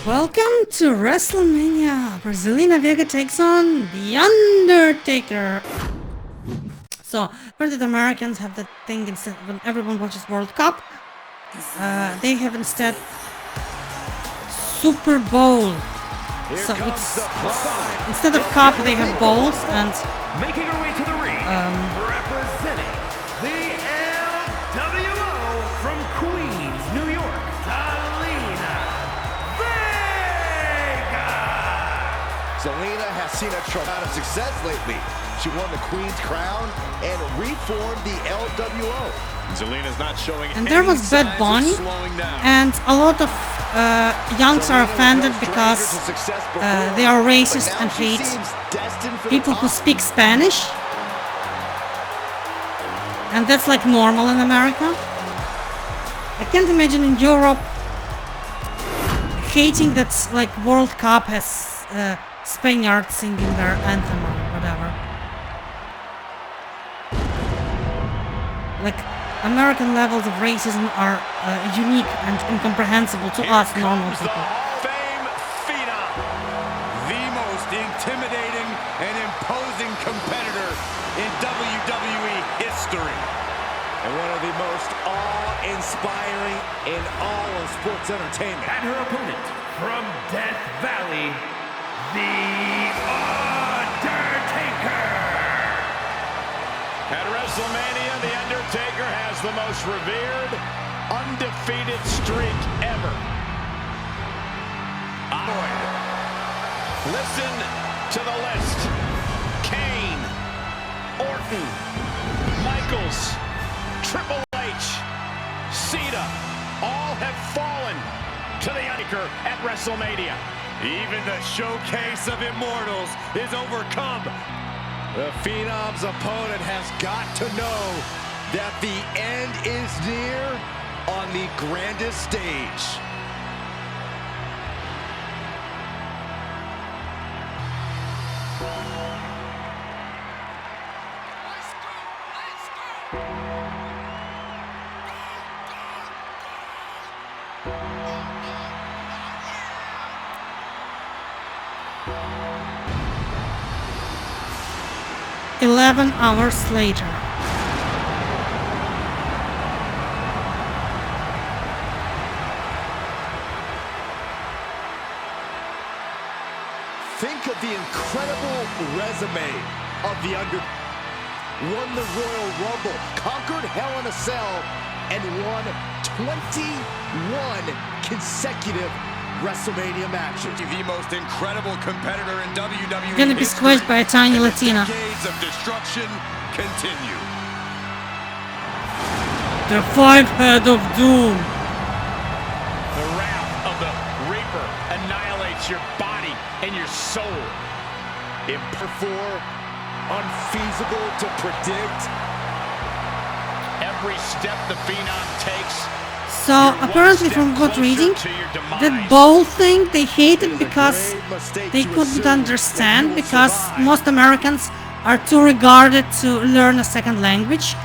Welcome to WrestleMania, where Zelina Vega takes on The Undertaker. So, where the Americans have that thing instead when everyone watches World Cup, they have instead Super Bowl. So it's instead of cup, they have bowls, and making her way to the ring, representing the LWO from Queens, New York, Zelina Vega. Zelina has seen a tremendous success lately. She won the Queen's Crown and reformed the LWO. Zelina's not showing and there was Bad Bunny, and a lot of youngs are offended because they are racist and hate people who speak Spanish, and that's like normal in America. I can't imagine in Europe hating that like World Cup has Spaniards singing their anthem or whatever. Like, American levels of racism are unique and incomprehensible to us normal people. The Hall of Fame phenom, the most intimidating and imposing competitor in WWE history, and one of the most awe-inspiring in all of sports entertainment. And her opponent from Death Valley, The Undertaker. At WrestleMania, The Undertaker has the most revered, undefeated streak ever. Listen to the list. Kane, Orton, Michaels, Triple H, Cena, all have fallen to The Undertaker at WrestleMania. Even the showcase of immortals is overcome. The Phenom's opponent has got to know that the end is near on the grandest stage. Let's go. 11 hours later. Think of the incredible resume of the Undertaker. Won the Royal Rumble, conquered Hell in a Cell, and won 21 consecutive WrestleMania matches. The most incredible competitor in WWE. Gonna be squished by a tiny Latina. Decades of destruction continue. The five-head of doom. The wrath of the Reaper annihilates your body and your soul. Therefore, unfeasible to predict. Every step the Phenom takes. So apparently, from what reading, that bowl thing they hated because they couldn't understand, because most Americans are too regarded to learn a second language.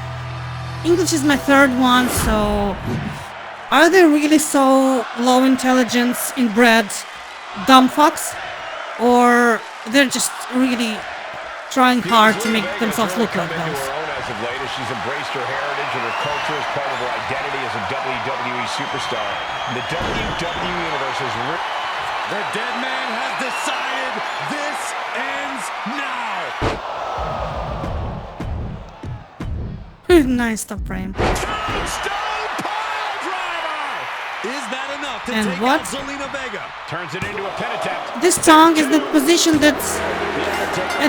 English is my third one, so are they really so low intelligence, inbred, dumb fucks? Or they're just really trying hard to make themselves look like those? As of late, as she's embraced her heritage and her culture as part of her identity as a WWE superstar. The WWE Universe is the dead man has decided this ends now. Nice top frame. Tombstone pile driver! Is that enough to take out Zelina Vega? Turns it into a pin attempt. This tongue is the position that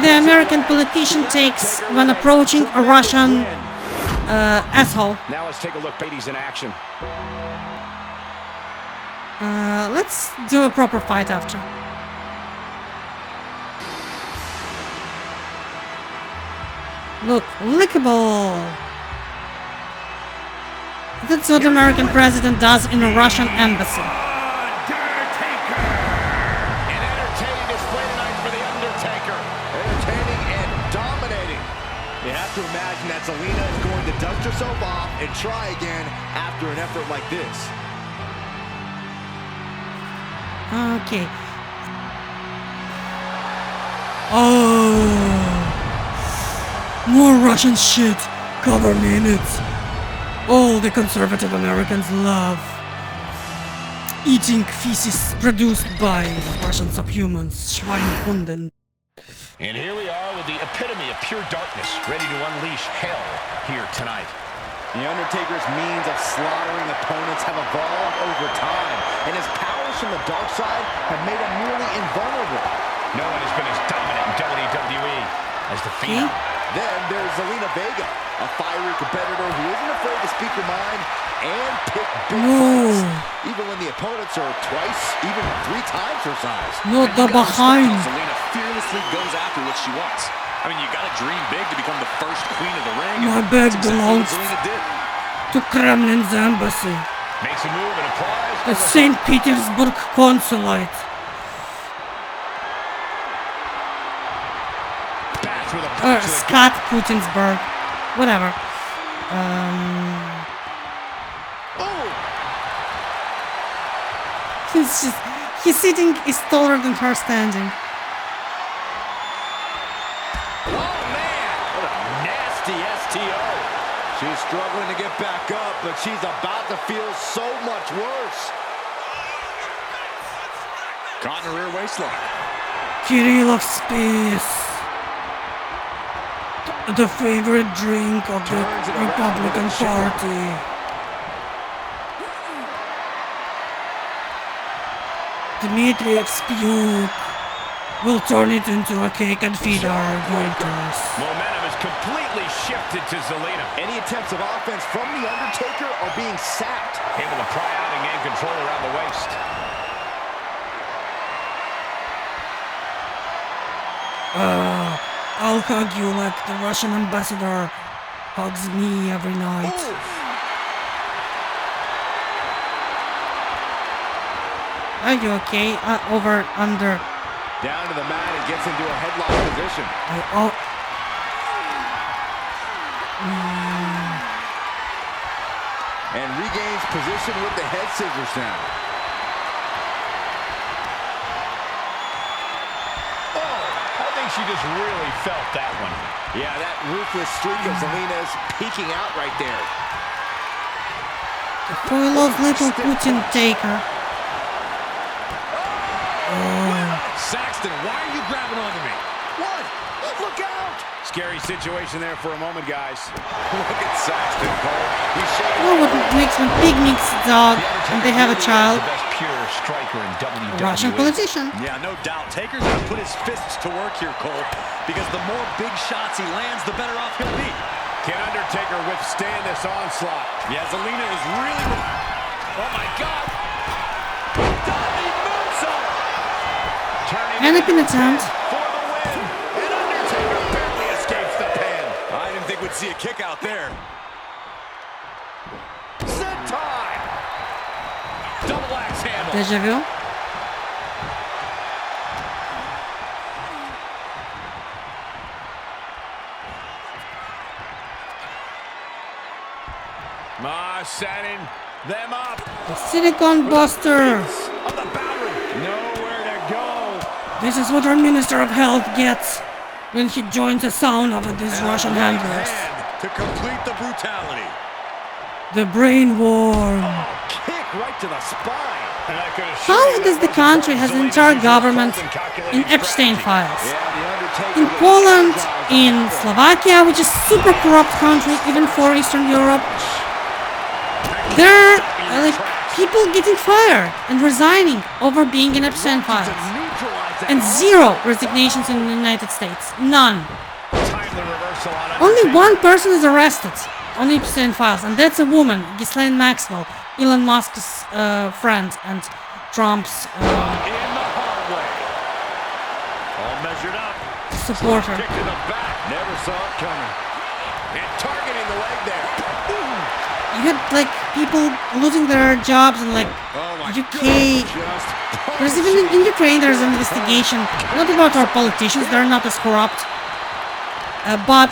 the American politician takes when approaching a Russian asshole. Now let's take a look. Bayley's in action. Let's do a proper fight after. Look, lickable. That's what the American president does in a Russian embassy. Undertaker! An entertaining display tonight for the Undertaker. Entertaining and dominating. You have to imagine that Zelina is going to dust herself off and try again after an effort like this. Okay. Oh, more Russian shit. Cover me in it. All the conservative Americans love eating feces produced by Russian subhumans, Schweinhunden. And here we are with the epitome of pure darkness, ready to unleash hell here tonight. The Undertaker's means of slaughtering opponents have evolved over time, and his powers from the dark side have made him nearly invulnerable. No one has been as dominant in WWE as the Phenom. Then there's Zelina Vega, a fiery competitor who isn't afraid to speak her mind and pick big fights, even when the opponents are twice, even 3 times her size. Not the behind. Zelina fearlessly goes after what she wants. I mean, you gotta dream big to become the first queen of the ring. My bag belongs to Kremlin's embassy. Makes a move and applies. The St. Petersburg consulate. Scott Putinsburg. Whatever. He's sitting is taller than her standing. Oh man, what a nasty STO. She's struggling to get back up, but she's about to feel so much worse. Caught in a rear waistlock. Kirillov space. The favorite drink of the Republican Party. Dmitriev's puke will turn it into a cake and feed our voters. Momentum is completely shifted to Zelina. Any attempts of offense from The Undertaker are being sapped. Able to pry out and gain control around the waist. I'll hug you like the Russian ambassador hugs me every night. Are you okay? Over, under. Down to the mat and gets into a headlock position. And regains position with the head scissors now. She just really felt that one. Yeah, that ruthless streak of Zelina's peeking out right there. The foil of little Putin taker. Saxton, why are you grabbing onto me? What? Look out! Scary situation there for a moment, guys. Look at Saxton, Cole. He's shaking. You know what makes when pig meets dog and they have a child? The best pure striker in WWE. Russian politician. Yeah, no doubt. Taker's gonna put his fists to work here, Cole, because the more big shots he lands, the better off he'll be. Can Undertaker withstand this onslaught? Yeah, Zelina is really... Oh my God! Diving moonsault! Mannequin attempt. For the win! And Undertaker barely escapes the pin. I didn't think we'd see a kick out there. Sentai! Double axe handle. Deja vu. Ma setting them up. The Silicon Buster. On the boundary. Nowhere to go. This is what our Minister of Health gets when he joins the sauna of these Russian handlers. To complete the brutality. The brain worm. Kick right to the spine. How does the country has an entire government in Epstein files? In Poland, in Slovakia, which is super corrupt country even for Eastern Europe, there are like people getting fired and resigning over being in Epstein files. And 0 resignations in the United States. None. Only 1 person is arrested on Epstein files, and that's a woman, Ghislaine Maxwell, Elon Musk's friend and Trump's supporter. Never saw it coming. And targeting the leg there. You had like people losing their jobs in like UK. There's even in Ukraine there's an investigation, not about our politicians, they're not as corrupt. But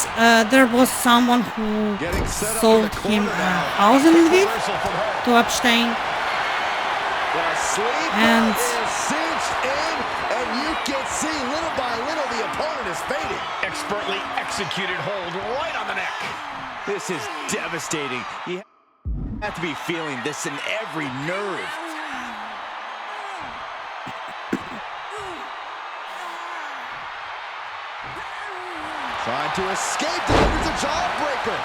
there was someone who sold him a house in Lviv to Epstein. The sleeper And is cinched in, and you can see little by little the opponent is fading. Expertly executed hold right on the neck. This is devastating. You have to be feeling this in every nerve. Trying to escape, delivers a jawbreaker.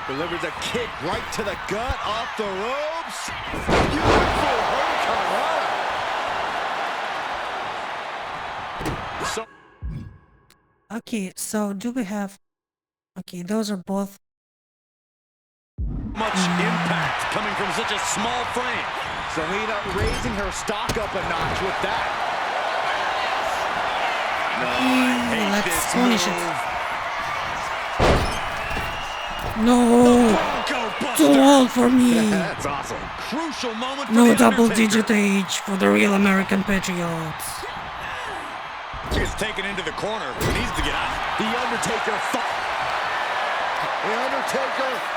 Delivers a kick right to the gut, off the ropes. Beautiful hurricane. So okay, so do we have... Okay, those are both... Much impact coming from such a small frame. Zelina raising her stock up a notch with that. let's punish it. No! Too old for me! That's awesome. Crucial moment for No the double-digit age for the real American patriots. He's taken into the corner. He needs to get out. The Undertaker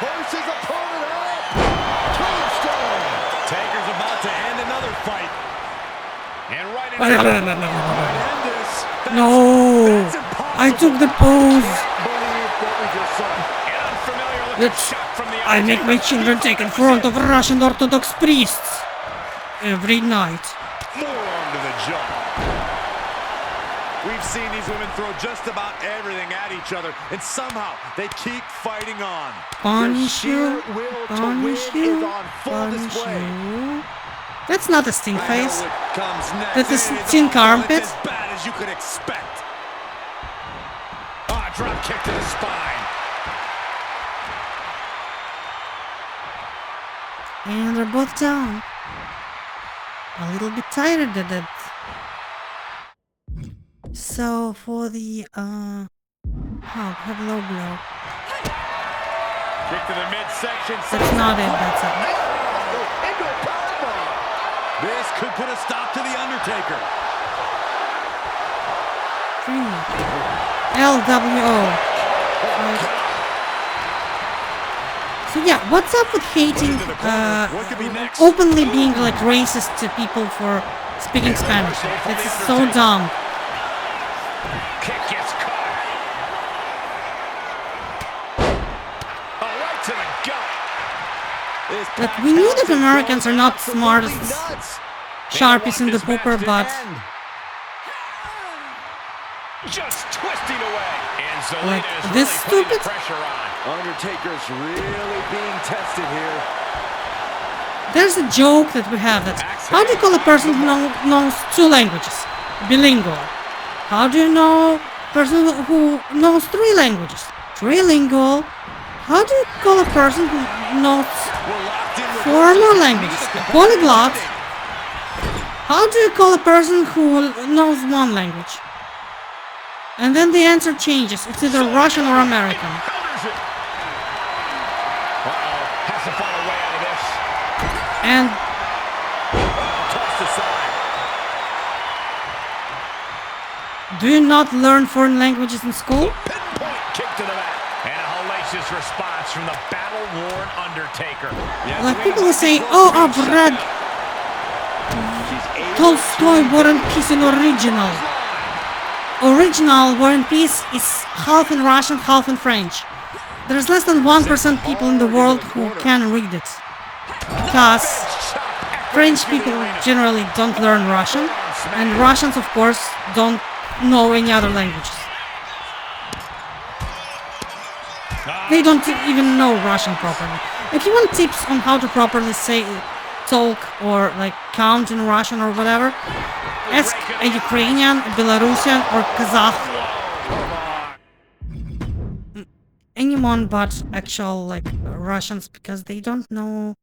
hoists his opponent up. Tombstone. Taker's about to end another fight. And right in End this. No! I took the pose! Believe what we just saw. an unfamiliar looking Let's... shot from the I make my children take in front of Russian Orthodox priests every night. Forearm to the jaw. We've seen these women throw just about everything at each other, and somehow they keep fighting on. Punish you, Sheer will to punish win you, is on full punish display. you. That's not a stink face. It comes next. That's a and it's stink all armpit. as bad as you could expect. Ah, drop kick to the spine. And they're both down. A little bit tired at it. So for the have low blow. Kick to the midsection. That's not it, that's it. Into a powerbomb. This could put a stop to the Undertaker. LWO. Right. So yeah, what's up with hating, What could be next? openly being like racist to people for speaking Spanish? It's so dumb. Kick gets caught. Oh, right to the gut. This But we knew that powerhouse is Americans are not absolutely smart as nuts. sharpies in the pooper, but Just twisting away. And Zelina Like, is this really putting the stupid- pressure on. Undertaker's really being tested here. there's a joke that we have that how do you call a person who knows two languages? Bilingual. How do you know a person who knows three languages? Trilingual. How do you call a person who knows We're locked in with four more languages? Polyglot. How do you call a person who knows one language? And then the answer changes. It's either Russian or American. Counters it. Uh-oh. Has to find a way out of this. And tossed aside. do you not learn foreign languages in school? Pinpoint kick to the mat. And a hellacious response from the battle-worn Undertaker. Like people will say, oh, I've read Tolstoy War and Peace in original. Original War and Peace is half in Russian, half in French. There's less than 1% people in the world who can read it. Because French people generally don't learn Russian, and Russians, of course, don't know any other languages. They don't even know Russian properly. If you want tips on how to properly say, talk, or like count in Russian or whatever, ask a Ukrainian, a Belarusian, or Kazakh. Anyone but actual like Russians, because they don't know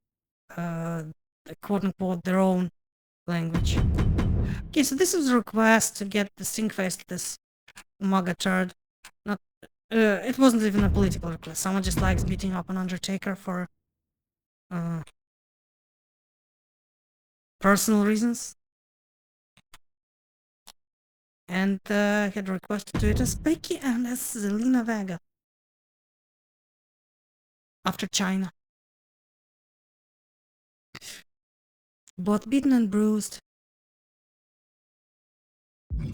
quote unquote their own language. Okay, so this is a request to get the stink face this MAGA turd. Not it wasn't even a political request. Someone just likes beating up an Undertaker for personal reasons. And had requested to it as Becky and as Zelina Vega. After China. Both beaten and bruised.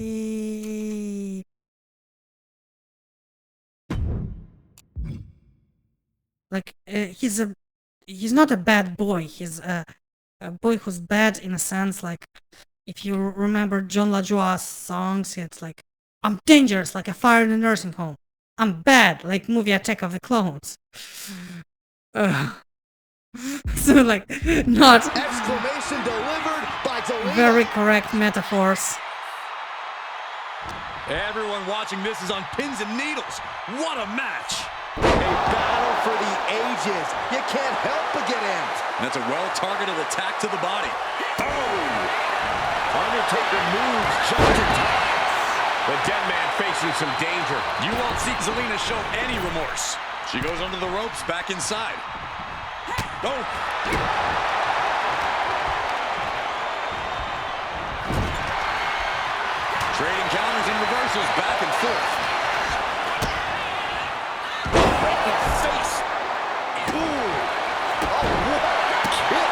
Eh, Like he's not a bad boy. He's a boy who's bad in a sense. Like if you remember John LaJoie's songs, it's like I'm dangerous, like a fire in a nursing home. I'm bad, like movie Attack of the Clones. So like not Exclamation delivered by Zelina. very correct metaphors. Everyone watching this is on pins and needles. What a match! A battle for the ages. You can't help but get amped. That's a well-targeted attack to the body. Oh! Undertaker moves just in time. The dead man facing some danger. You won't see Zelina show any remorse. She goes under the ropes, back inside. Oh! Trading counters and reversals, back and forth. Face. Ooh. Oh, what a kick.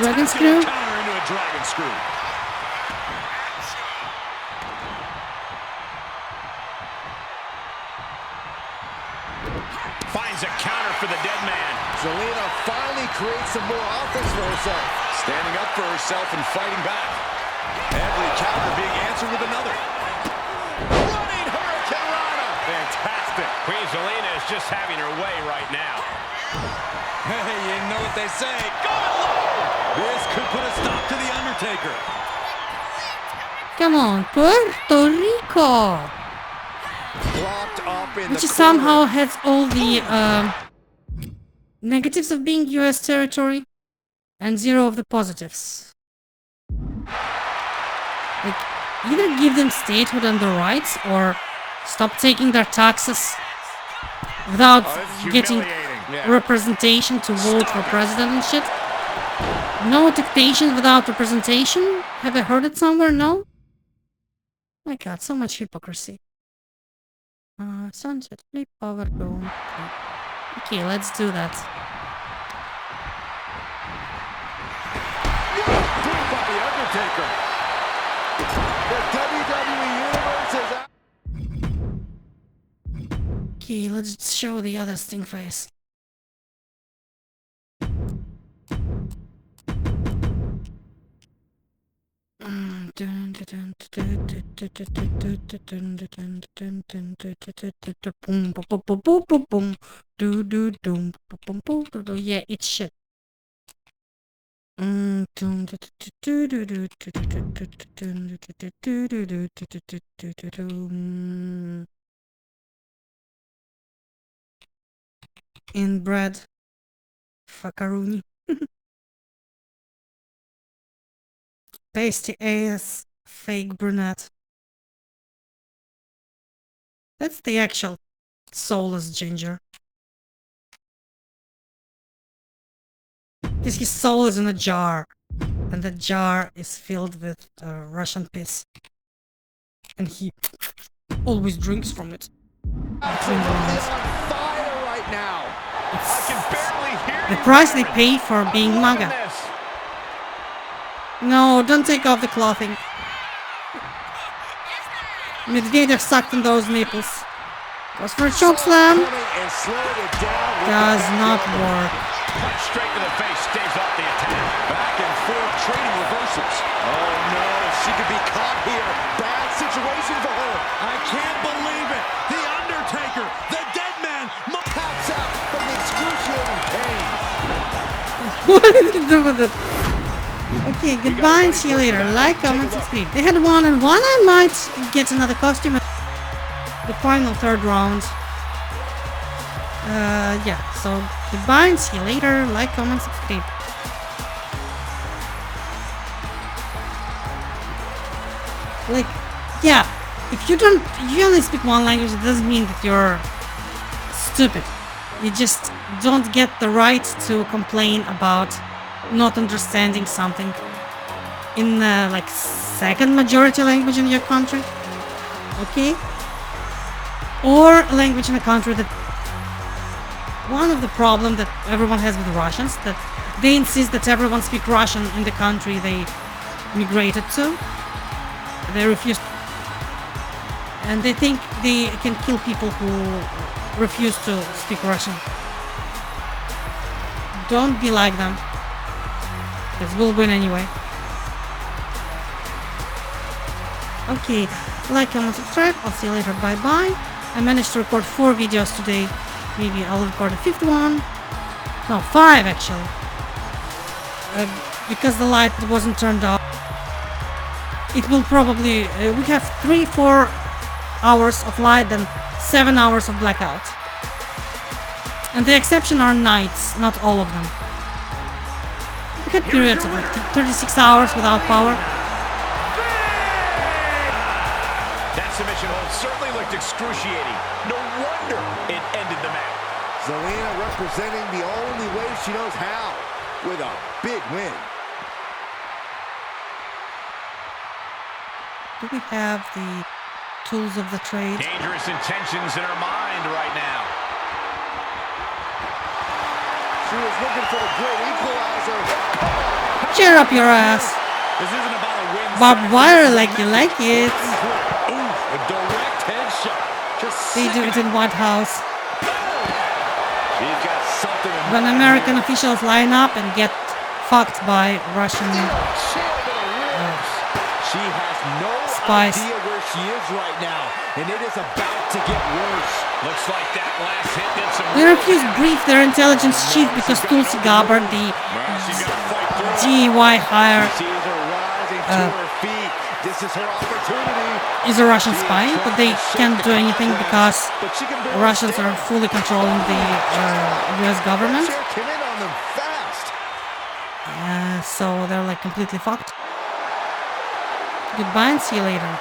Dragon Spectacular screw? counter into a dragon screw. Finds a counter for the dead man. Zelina finally creates some more offense for herself. Standing up for herself and fighting back. Every counter being answered with another. Running Hurricane Rana. Fantastic. Queen Zelina is just having her way right now. Hey, you know what they say. Going low! This could put a stop to the Undertaker. Come on, Puerto Rico! Propped up in Which the somehow corner. has all the negatives of being US territory and zero of the positives. Like, either give them statehood and the rights or stop taking their taxes without getting representation to vote for president and shit. No dictation without representation? Have I heard it somewhere? No? My god, so much hypocrisy. Sunset, flip, power, boom. Okay, let's do that. Proof by the Undertaker. The WWE Universe is out. Okay, let's show the other sting face. Yeah, it's shit. Inbred fuckaroonie. Pasty ass fake brunette. That's the actual soulless ginger. Because his soul is in a jar, and the jar is filled with Russian piss. And he always drinks from it. Between the lines. It's on fire right now. I can barely hear The you, price they Byron. pay for being MAGA. This. No, don't take off the clothing. Medvedev sucked in those nipples. Goes for a chokeslam. And slowed it down with Does the not backhand. work. Punch straight to the face, stays off the attack. Back and forth, trading reversals. Oh no, she could be caught here. Bad situation for her. I can't believe it. The Undertaker, the dead man. Taps out from the excruciating pain. What did he do with it? Okay, goodbye and see you later. Like, comment, subscribe. They had 1-on-1. I might get another costume. The final third round. Yeah, so goodbye and see you later. Like, comment, subscribe. Like, yeah, if you only speak one language, it doesn't mean that you're stupid. You just don't get the right to complain about not understanding something in like second majority language in your country, okay? Or a language in a country that one of the problems that everyone has with Russians, that they insist that everyone speak Russian in the country they migrated to. They refuse, and they think they can kill people who refuse to speak Russian. Don't be like them, because we'll win anyway. Okay, like, comment, subscribe. I'll see you later. Bye bye. I managed to record 4 videos today. Maybe I'll record a 5th one. No, 5 actually. Because the light wasn't turned off. It will probably... we have 3-4 hours of light and 7 hours of blackout. And the exception are nights, not all of them. We had periods of like 36 hours without power. That submission hold certainly looked excruciating. No wonder it ended the match. Zelina representing the only way she knows how, with a big win. Do we have the tools of the trade? Dangerous intentions in her mind right now. She was looking for a good equalizer. Cheer up your ass. This isn't about a win. Barbed wire like you like it. Ooh, a direct headshot. Just They do it in White House. She's got something in When American officials line up and get fucked by Russian She has no spies. idea where she is right now, and it is about to get worse. Looks like that last hit did some... They refuse to brief their intelligence chief because Tulsi Gabbard, the She's gonna fight through. DEY hire, She is rising to her feet. This is her opportunity. is a Russian spy, but they can't do anything because But she can barely Russians are fully controlling the US government. Chair came in on them fast. So they're like completely fucked. Goodbye and see you later.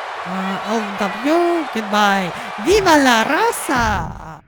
LW, goodbye. Viva la raza!